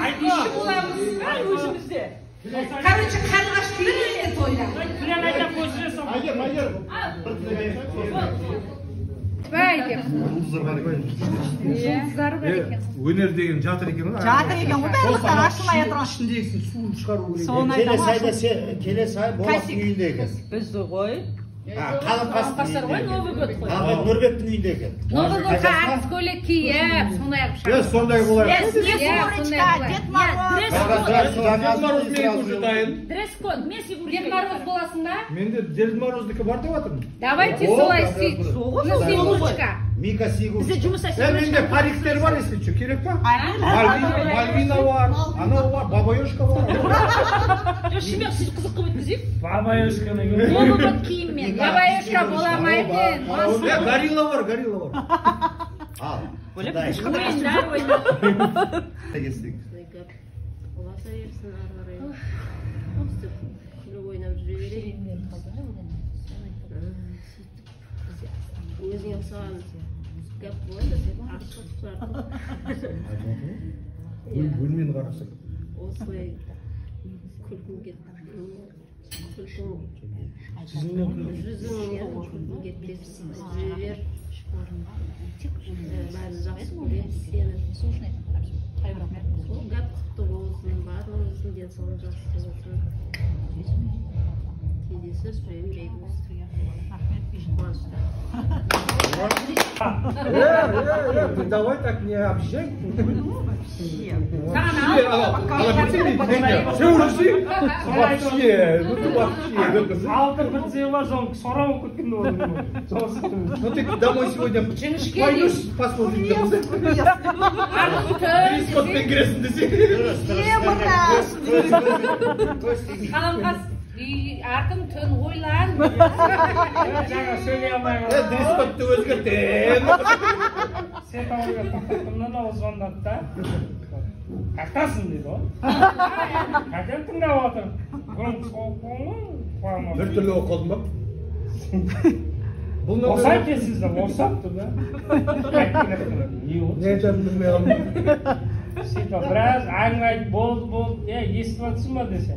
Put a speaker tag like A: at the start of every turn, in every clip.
A: işi bulamız. Özümüzde. Karıcı kargaş bilir toyda.
B: Plan ayta koşuyorsun.
C: Hayır.
A: Baydım. Жұлдыздары бар екен.
C: Өнер деген жатыр екен ғой.
D: Жатыр екен ғой барлықтар ашылмай отырған.
C: Ішіндегісін суын шығару керек.
D: Соны
E: Келесі ай Болаттың үйінде екен.
D: Бізді ғой.
E: Қаламқастың үйінде екен. Нұрбектің үйінде екен.
A: Новый годқа артыс көйлек киіп, сондай қылып шығады.
C: Сондай болар.
A: Дресс-код, мен Дед Мороз боласың ба?
C: Менде Дед Мороздікі бар деп жатырмын.
A: Давайте солай істейік. Сыйлықшқа.
E: Мика Сигу.
C: Менде париктер бар, если что, керек па? Мальвина бар, анау бар, Бабайошка бар.
A: Шымек сіз қызық қылып өткізейік.
B: Бабайошканы
A: Новый год киіммен. Бабайошка боламайтын.
C: Горилла бар.
E: Ал.
A: Ойындар ойнап.
F: Оласа ерсін ары қарай. Күліп ойнап жүре береді. Өзіңе ұқсаған гәп болады, ақша тұтар.
C: Бөлмені қарасақ.
F: Осылай күлкін кетті. Жүзіңнен күлкін кетпесін. Жүре бер. Бәрі жақсы көреді сені. Сол гәп құтты болсын, барлығымыздың денсаулығы жақсы болсын. Кездесіп жүре берейміз.
C: Давай так не объезжай.
B: Алты бірдей бар, соң сора болып кеткен орын.
C: Ну ты домой сегодня пойдешь посмотришь. Дресс-кодпен кіресің десең.
A: Қаламқас артым түн ойлан.
B: Жаңа сөйлей алмай қалды.
C: Дресс-кодты өзгертем.
B: Сен тауырға тоқтаттымнан ол звондады да. Қақтасың дейді ғой. Қақен тыңдап отыр. Громко соғып болма.
C: Bir türlü okudum bak.
B: Осай кесіз де, осапты да.
C: Ne canım bilmiyorum.
B: Сөйтіп біраз әңгіме айтып болды, естіп жатсың ба десе.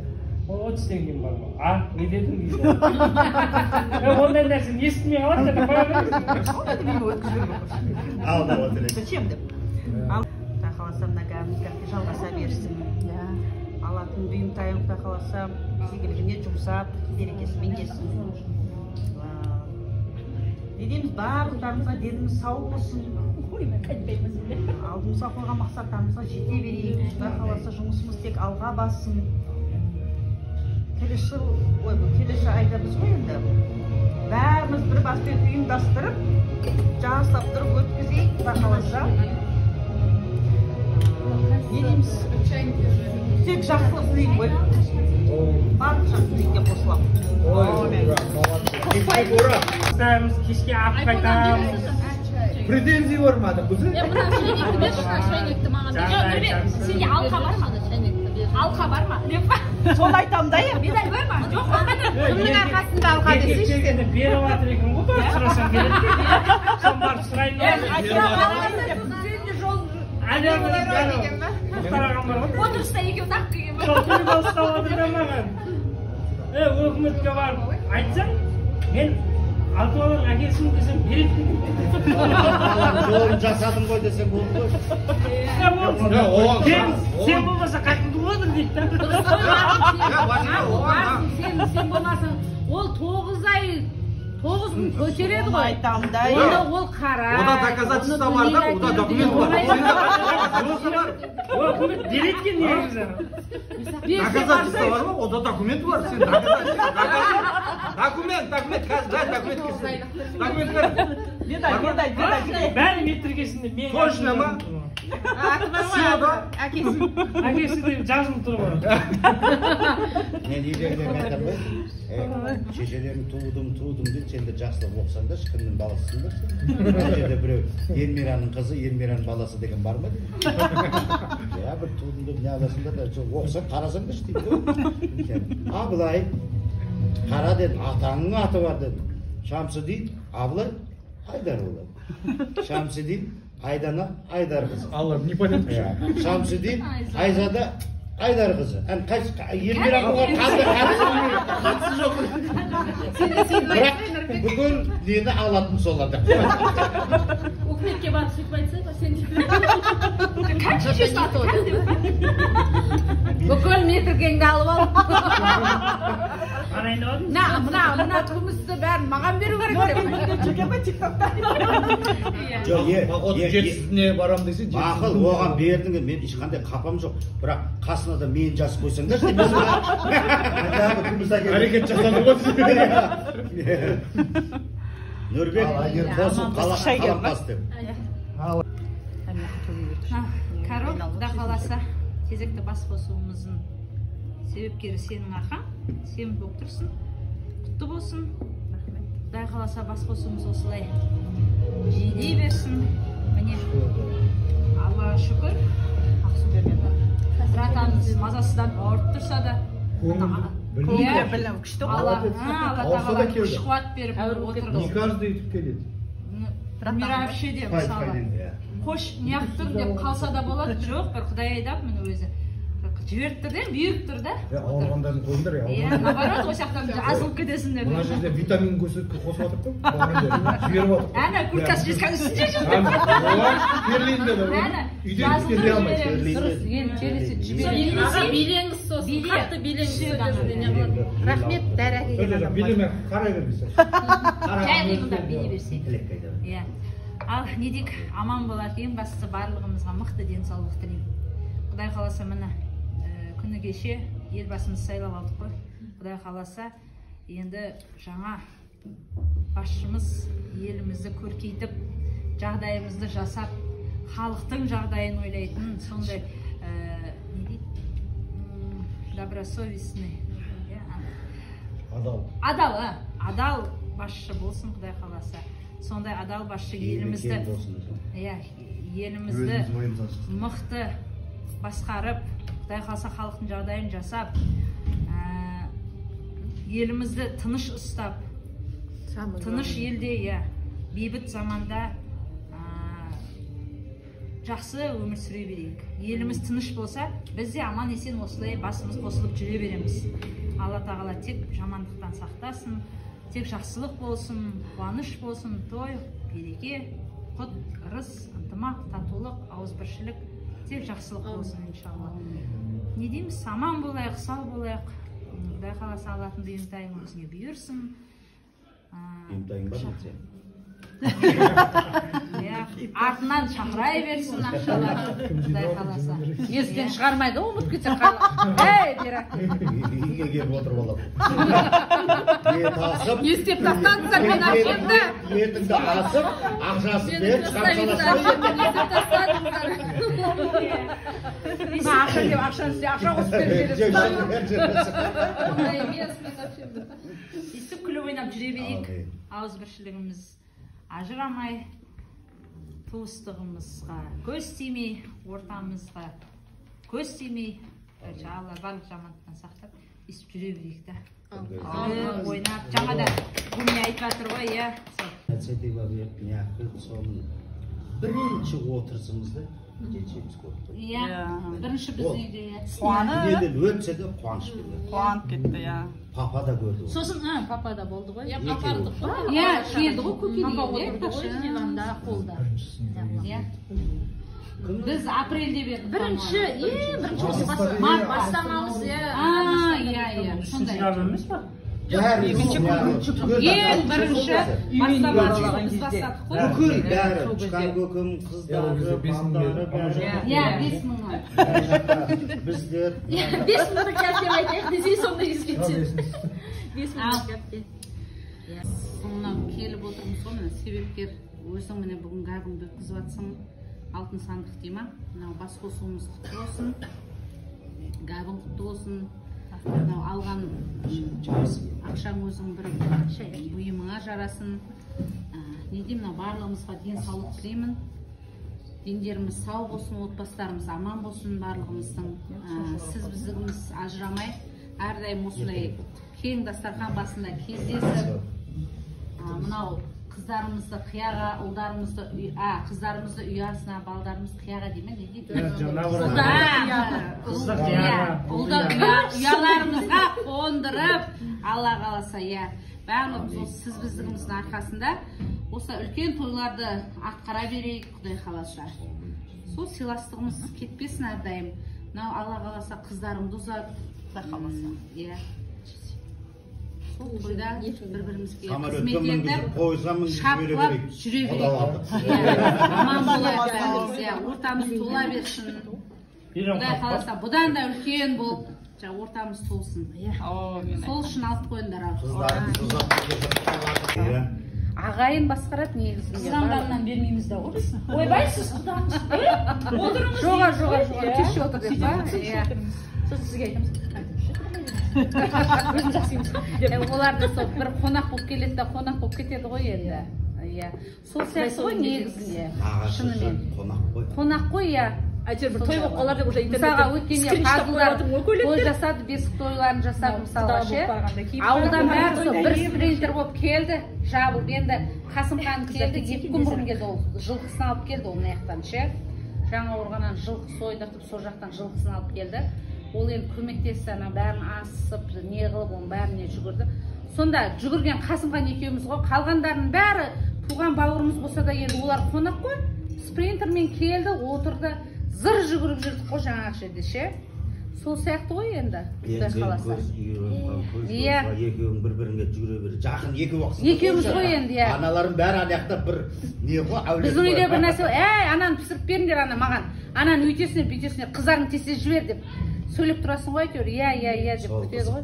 B: Ол 30 теңгем бар ма? Не дедің дейді. Ондай нәрсені естімей қалады да қоя бересің.
E: Ал да отыр.
D: Зачем деп? Ал тақаласа мына гәмізгәпке жалғаса берсін. Алатын бұйым тайым тақаласа игілігіне жұмсап, берекесімен келсін. Не дейміз, барлықтарымызға деніміз сау болсын. Алдымызға қойған мақсаттарымызға жете берейік. Құдай қаласа жұмысымыз тек алға бассын. Келесі айда біз ғой енді. Бәріміз бір баспен ұйымдастырып, жасап тұрып өткізейік. Құдай қаласа. Не дейміз? Тек жақсылық тілеймін ғой. Барлық жақсы тілеймін қосыламын.
B: Құстаймыз, кешке ап қайтамыз.
C: Претензий var mı adam kızı?
A: Мына шайнекті маған. Сенде алқа бар ма? Алқа бар ма?
D: Сол айтамын да я.
A: Медаль бар ма? Жоқ, кімнің арқасында алқа десейші сен.
B: Беріп жатыр екен ғой, барып сұрасам келеді. Сон барып сұрайын.
A: Отырыста екеуі тақ келген ба?
B: Сол күні ұстап отыр да маған. Өкіметке барып айтсам, мен алты баланың әкесімін десем береді деген.
E: Жолын жасадым ғой десем болды ғой.
B: Сен болмаса қайтымды болдың дейді да.
A: Сен болмасың, ол 9 ай 9 күн көтереді ғой.
D: Айтамын да я.
A: Онда ол қара.
C: Ода доказательство бар да, ода документ бар.
B: Өкімет береді екен негізі.
C: Доказательство var mı? Oda dokument var. Sen dokument. Dokument kesin. Dokument ver.
D: Медаль.
B: Бәрі метргесінде мен.
C: Точно ма?
B: Әкесі де жазылып тұр ғой.
E: Мен үйлерден айтам ғой. Шешелерің туылдым дейді, сен де жақсылап оқысаңдар, кімнің баласысыңдар сен. Бұл жерде біреу Ермираның қызы, Ермираның баласы деген бар ма дейді. Я бір туылдым деп не аласыңдар да, оқысаң қарасаңдаршы дейді ғой. Абылай, қара деді, атаңның аты бар деді. Шамсы дейді, Абылай, Айдар болады. Шамсы дейді, Айдана Айдар қызы.
C: Allah не понятно.
E: Шамсудин Айзада Айдар қызы. Елмира бұға қатысы жоқ. Бірақ бүкіл нені алатын соларда.
A: Үкіметке барып сөйтіп айтса да сен қанша шешесін атып отыр. Бүкіл метргенді алып ал. Мына тұрмысты бәрін маған беру керек деп.
C: Жетісіне барам десе
E: Ақыл оған бердің, мен ешқандай қапам жоқ. Бірақ қасына да мен жазып қойсаңдар,
C: әрекет жасады ғой.
E: Нұрбек қосып қалампас деп.
D: Карол, құда қаласа, кезекті бас қосуымыздың себепкері сенің арқаң, сен болып тұрсың. Құтты болсын. Құдай қаласа бас қосуымыз осылай жиілей берсін. Міне, Аллаға шүкір. Ратамыз мазасыздан ауырып тұрса да, Алла тағала күш қуат беріп отырғыз.
C: Не каждый етіп келеді.
D: Вообще де мысалы. Қош неғып тұр деп қалса да болады, жоқ, бір Құдай айдап мені өзі. Жіберіп тұр да, бүйіп тұр да.
C: Ауырғандарын қойыңдар.
D: Наоборот, осы жақтан азылып кетесіңдер.
C: Мына жерде витамин қосып жатыр ғой. Жіберіп жатыр.
D: Әне, курткасы жескан үстінде жүр.
C: Берлинде де. Үйде келе алмайды.
A: Билеңіз сосын, қатты билеңіз.
D: Рахмет, дәрәге.
C: Билеме қарай бермесе.
D: Жай қимылдап билей берсек. Ал, не дейік, аман болар, ең бастысы барлығымызға мықты денсаулық тілеймін. Құдай қаласа міне күні кеше елбасымыз сайлап алдық қой. Құдай қаласа енді жаңа басшымыз елімізді көркейтіп, жағдайымызды жасап, халықтың жағдайын ойлайтын, сондай не дейді? Добросовестный. Адал басшы болсын Құдай қаласа. Сондай адал басшы елімізді мықты басқарып, Құдай қаласа халықтың жағдайын жасап, елімізді тыныш ұстап, тыныш елде, бейбіт заманда жақсы өмір сүре берейік. Еліміз тыныш болса, біз де аман есен осылай басымыз қосылып жүре береміз. Алла тағала тек жамандықтан сақтасын, тек жақсылық болсын, қуаныш болсын, той, береке, құт, ырыс, ынтымақ, татулық, ауызбіршілік, тек жақсылық болсын иншалла. Не дейміз, аман болайық, сау болайық. Құдай қаласа алатын бұйымтайың өзіңе бұйырсын.
E: Бұйымтайың бар ма сен?
D: Артынан шақырай берсін ақшалар. Құдай қаласа.
A: Естен шығармайды, ұмыт кетсе қала. Әй, дерек.
E: Үйге келіп отырып алады.
A: Естеп тастадыңыздар мен ақшамды.
E: Ертіңді асып, ақшасын беріп шығарып саласың.
A: Естеп тастадыңыздар. Ақшаны істе, ақша қосып беріп
D: Естіп күліп ойнап жүре берейік. Ауызбіршілігіміз ажырамай, туыстығымызға көз тимей, ортамызға көз тимей, Алла барлық жамандықтан сақтап, естіп жүре берейік та. Ойнап, жаңада бұны айтып жатыр ғой,
E: Әтсәдей бабиет, неақыл соның бірінші отырысымызды жетшеміз көрді.
D: Бірінші біз үйде.
E: Неден өтсе де қуаныш берді.
G: Қуанып кетті,
E: Папа да көрді.
D: Сосын, папа да болды ғой.
A: Апардық қой.
D: Келді ғой көкелейде. Диванда, қолда. Біз апрельде бердік.
A: Бірінші бастамамыз.
D: Сондай.
B: Ең
D: бірінші бастамамыз біз бастадық қой.
E: Бүкіл бәрі, шыққан көкім, қыздары, балдары бәрі.
D: 5 мыңнан.
E: Біздер.
A: 5 мыңды кәптеп айтайық, десе сонда ескетсе. 5 мыңды кәптеп.
F: Соңынан келіп отырмыз ғой, міне себепкер өзің міне бүгін гәбіңді өткізіп жатсың, алтын сандық дей ма? Мынау бас қосуымыз құтты болсын, гәбің құтты болсын. Мынау алған ақшаң өзің бір бұйымыңа жарасын. Не деймін, барлығымызға денсаулық тілеймін. Дендеріміз сау болсын, отбасыларымыз аман болсын барлығымыздың. Сіз біздігіміз ажырамай, әрдайым осылай кең дастархан басында кездесіп, мынау қыздарымызды қияға, ұлдарымызды қыздарымызды үй арасына, балдарымызды қияға дейме, не дейді? Ұяларымызға қондырып, Алла қаласа, барлығымыз осы сіз біздігіміздің арқасында осы үлкен тойларды атқара берейік, Құдай қаласа. Сол сыйластығымыз кетпесін әрдайым. Мынау Алла қаласа қыздарымды ұзат, Құдай қаласа. Сол тойда бір-бірімізге қызмет етіп, шапқылап жүре берейік. Аман болайық бәріміз, ортамыз тола берсін. Құдай қаласа, бұдан да үлкен болып, ортамыз толсын. Сол үшін алып қойындар ал.
D: Ағайын басқарады негізінде.
A: Қызғанғаннан бермейміз да ғой біз. Ойбай, сіз құдаңыз. Отырыңыз.
D: Жоға, кеште отыр деп па?
A: Сосын сізге айтамыз.
D: Өзім жақсымыз. Оларды сол бір қонақ болып келеді да, қонақ болып кетеді ғой енді. Сол сияқты ғой негізінде. Шынымен. Қонақ қой,
A: Әйтеуір бір той болып қалар деп уже
D: мысалға өткенде қазылар той жасады, бесік тойларын жасады мысалға ше. Ауылдан бәрі сол бір спринтер болып келді, жабылып енді Қасымхан келді, 2 күн бұрын келді, ол жылқысын алып келді ол маяқтан ше. Жаңа орғаннан жылқы сойдыртып, сол жақтан жылқысын алып келді. Ол енді көмектесті, бәрін асып, не қылып, оның бәріне жүгірді. Сонда жүгірген Қасымхан екеуміз ғой, қалғандардың бәрі туған бауырымыз болса да енді олар қонақ қой. Спринтермен келді, отырды. Зыр жүгіріп жүрдік қой жаңағы жерде ше. Сол сияқты ғой енді. Құдай қаласа.
E: Екеуің бір-біріңге жүгіре бер. Жақын екеу уақытсыз.
D: Екеуміз ғой енді,
E: Аналарым бәрі аяқта бір не ғой, әулет.
D: Біздің үйде бір нәрсе, ананы пісіріп беріңдер ана маған. Ананы өйтесіне, бүйтесіне, қызарын тез жібер деп сөйлеп тұрасың ғой әйтеуір. Деп күтеді ғой.